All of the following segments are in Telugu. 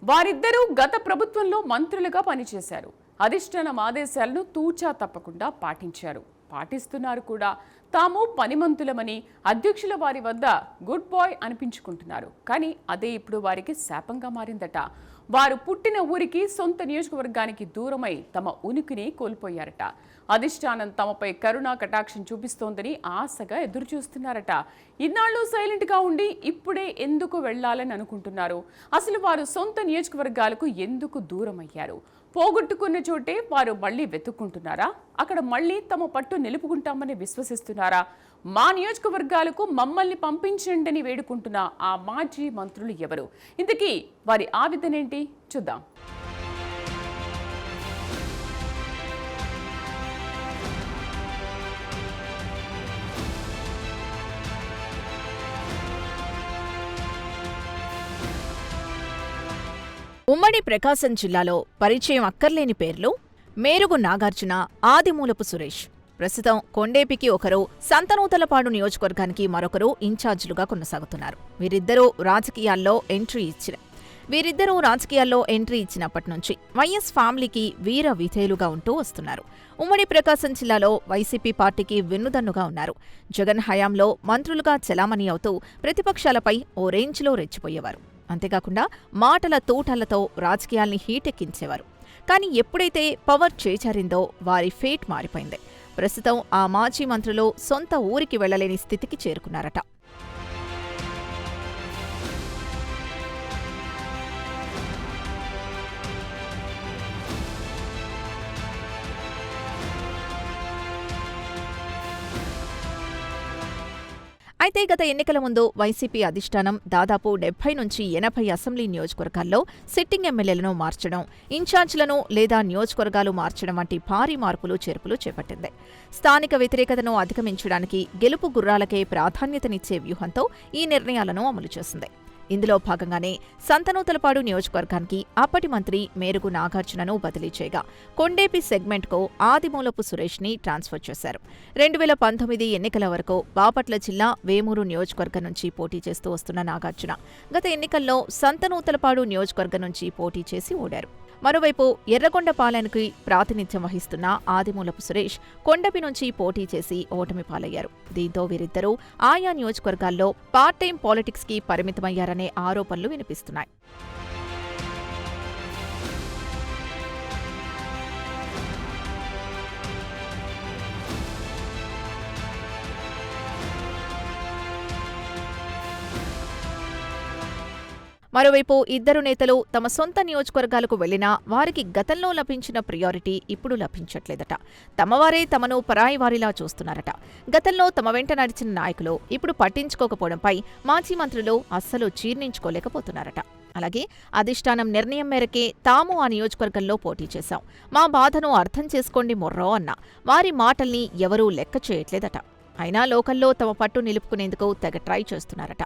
వారిద్దరూ గత ప్రభుత్వంలో మంత్రులుగా పనిచేశారు. అధిష్టానం ఆదేశాలను తూచా తప్పకుండా పాటిస్తున్నారు కూడా. తాము పనిమంతులమని అధ్యక్షుల వారి వద్ద గుడ్ బాయ్ అనిపించుకుంటున్నారు. కానీ అదే ఇప్పుడు వారికి శాపంగా మారిందట. వారు పుట్టిన ఊరికి, సొంత నియోజకవర్గానికి దూరమై తమ ఉనికిని కోల్పోయారట. అధిష్టానం తమపై కరుణా కటాక్షం చూపిస్తోందని ఆశగా ఎదురుచూస్తున్నారట. ఇన్నాళ్ళు సైలెంట్గా ఉండి ఇప్పుడే ఎందుకు వెళ్లాలని అనుకుంటున్నారు? అసలు వారు సొంత నియోజకవర్గాలకు ఎందుకు దూరమయ్యారు? పోగొట్టుకున్న చోటే వారు మళ్లీ వెతుక్కుంటున్నారా? అక్కడ మళ్లీ తమ పట్టు నిలుపుకుంటామని విశ్వసిస్తున్నారా? మా నియోజకవర్గాలకు మమ్మల్ని పంపించండి అని వేడుకుంటున్న ఆ మాజీ మంత్రులు ఎవరు? ఇంతకీ వారి ఆవేదనేంటి? చూద్దాం. ఉమ్మడి ప్రకాశం జిల్లాలో పరిచయం అక్కర్లేని పేర్లు మేరుగు నాగార్జున, ఆదిమూలపు సురేష్. ప్రస్తుతం కొండేపికి ఒకరు, సంతనూతలపాడు నియోజకవర్గానికి మరొకరు ఇన్ఛార్జీలుగా కొనసాగుతున్నారు. వీరిద్దరూ రాజకీయాల్లో ఎంట్రీ ఇచ్చినప్పటి నుంచి వైఎస్ ఫ్యామిలీకి వీర విధేయులుగా ఉంటూ వస్తున్నారు. ఉమ్మడి ప్రకాశం జిల్లాలో వైసీపీ పార్టీకి వెన్నుదన్నుగా ఉన్నారు. జగన్ హయాంలో మంత్రులుగా చెలామణి అవుతూ ప్రతిపక్షాలపై ఓ రేంజ్లో రెచ్చిపోయేవారు. అంతేకాకుండా మాటల తూటాలతో రాజకీయాల్ని హీటెక్కించేవారు. కానీ ఎప్పుడైతే పవర్ చేజారిందో వారి ఫేట్ మారిపోయింది. ప్రస్తుతం ఆ మాజీ మంత్రులు సొంత ఊరికి వెళ్లలేని స్థితికి చేరుకున్నారట. అయితే గత ఎన్నికల ముందు వైసీపీ అధిష్టానం దాదాపు 70 నుంచి 80 అసెంబ్లీ నియోజకవర్గాల్లో సిట్టింగ్ ఎమ్మెల్యేలను మార్చడం, ఇన్ఛార్జీలను లేదా నియోజకవర్గాలు మార్చడం వంటి భారీ మార్పులు చేర్పులు చేపట్టింది. స్థానిక వ్యతిరేకతను అధిగమించడానికి గెలుపు గుర్రాలకే ప్రాధాన్యతనిచ్చే వ్యూహంతో ఈ నిర్ణయాలను అమలు చేసింది. ఇందులో భాగంగానే సంతనూతలపాడు నియోజకవర్గానికి అప్పటి మంత్రి మేరుగు నాగార్జునను బదిలీ చేయగా కొండేపి సెగ్మెంట్కు ఆదిమూలపు సురేష్ని ట్రాన్స్ఫర్ చేశారు. 2019 ఎన్నికల వరకు బాపట్ల జిల్లా వేమూరు నియోజకవర్గం నుంచి పోటీ చేస్తూ వస్తున్న నాగార్జున గత ఎన్నికల్లో సంతనూతలపాడు నియోజకవర్గం నుంచి పోటీ చేసి ఓడారు. మరోవైపు ఎర్రగొండపాలెంకి ప్రాతినిధ్యం వహిస్తున్న ఆదిమూలపు సురేష్ కొండపి నుంచి పోటీ చేసి ఓటమి పాలయ్యారు. దీంతో వీరిద్దరూ ఆయా నియోజకవర్గాల్లో పార్ట్ టైం పాలిటిక్స్కి పరిమితమయ్యారనే ఆరోపణలు వినిపిస్తున్నాయి. మరోవైపు ఇద్దరు నేతలు తమ సొంత నియోజకవర్గాలకు వెళ్లినా వారికి గతంలో లభించిన ప్రియారిటీ ఇప్పుడు లభించట్లేదట. తమవారే తమను పరాయి వారిలా చూస్తున్నారట. గతంలో తమ వెంట నడిచిన నాయకులు ఇప్పుడు పట్టించుకోకపోవడంపై మాజీ మంత్రులు అస్సలు జీర్ణించుకోలేకపోతున్నారట. అలాగే అధిష్టానం నిర్ణయం మేరకే తాము ఆ నియోజకవర్గంలో పోటీ చేశాం, మా బాధను అర్థం చేసుకోండి మొర్రో అన్న వారి మాటల్ని ఎవరూ లెక్క చేయట్లేదట. అయినా లోకల్లో తమ పట్టు నిలుపుకునేందుకు తెగ ట్రై చేస్తున్నారట.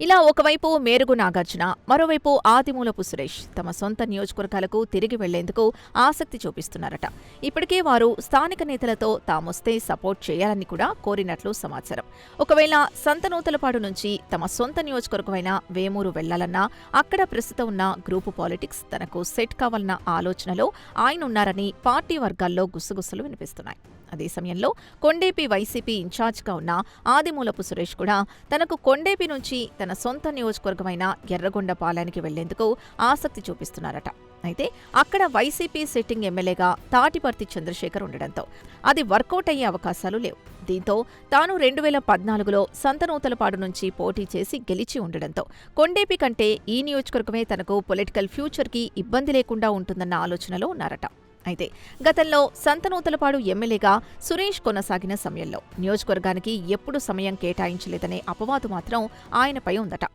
ఇలా ఒకవైపు మేరుగు నాగార్జున, మరోవైపు ఆదిమూలపు సురేష్ తమ సొంత నియోజకవర్గాలకు తిరిగి వెళ్లేందుకు ఆసక్తి చూపిస్తున్నారట. ఇప్పటికే వారు స్థానిక నేతలతో తామొస్తే సపోర్ట్ చేయాలని కూడా కోరినట్లు సమాచారం. ఒకవేళ సంతనూతలపాడు నుంచి తమ సొంత నియోజకవర్గమైన వేమూరు వెళ్లాలన్నా అక్కడ ప్రస్తుతం ఉన్న గ్రూపు పాలిటిక్స్ తనకు సెట్ కావాలన్న ఆలోచనలో ఆయనున్నారని పార్టీ వర్గాల్లో గుసగుసలు వినిపిస్తున్నాయి. అదే సమయంలో కొండేపి వైసీపీ ఇన్ఛార్జ్గా ఉన్న ఆదిమూలపు సురేష్ కూడా తనకు కొండేపి నుంచి తన సొంత నియోజకవర్గమైన ఎర్రగొండపాలెంకి వెళ్లేందుకు ఆసక్తి చూపిస్తున్నారట. అయితే అక్కడ వైసీపీ సిట్టింగ్ ఎమ్మెల్యేగా తాటిపర్తి చంద్రశేఖర్ ఉండడంతో అది వర్కౌట్ అయ్యే అవకాశాలు లేవు. దీంతో తాను 2014లో సంతనూతలపాడు నుంచి పోటీ చేసి గెలిచి ఉండడంతో కొండేపి కంటే ఈ నియోజకవర్గమే తనకు పొలిటికల్ ఫ్యూచర్కి ఇబ్బంది లేకుండా ఉంటుందన్న ఆలోచనలో ఉన్నారట. అయితే గతంలో సంతనూతలపాడు ఎమ్మెల్యేగా సురేష్ కొనసాగిన సమయంలో నియోజకవర్గానికి ఎప్పుడు సమయం కేటాయించలేదనే అపవాదు మాత్రం ఆయనపై ఉందట.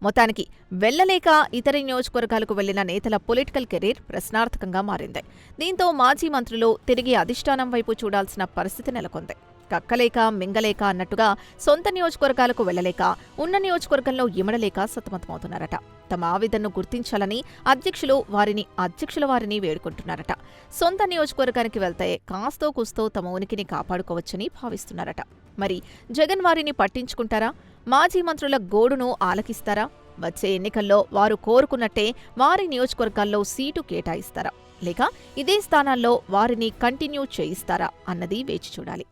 మొత్తానికి వెళ్లలేక ఇతర నియోజకవర్గాలకు వెళ్లిన నేతల పొలిటికల్ కెరీర్ ప్రశ్నార్థకంగా మారింది. దీంతో మాజీ మంత్రులు తిరిగి అధిష్టానం వైపు చూడాల్సిన పరిస్థితి నెలకొంది. కక్కలేక మింగలేక అన్నట్టుగా సొంత నియోజకవర్గాలకు వెళ్లలేక ఉన్న నియోజకవర్గంలో ఇమడలేక సతమతమవుతున్నారట. తమ ఆవేదనను గుర్తించాలని అధ్యక్షుల వారిని వేడుకుంటున్నారట. సొంత నియోజకవర్గానికి వెళ్తే కాస్తో కూస్తో తమ ఉనికిని కాపాడుకోవచ్చని భావిస్తున్నారట. మరి జగన్ వారిని పట్టించుకుంటారా? మాజీ మంత్రుల గోడును ఆలకిస్తారా? వచ్చే ఎన్నికల్లో వారు కోరుకున్నట్టే వారి నియోజకవర్గాల్లో సీటు కేటాయిస్తారా? లేక ఇదే స్థానాల్లో వారిని కంటిన్యూ చేయిస్తారా అన్నది వేచి చూడాలి.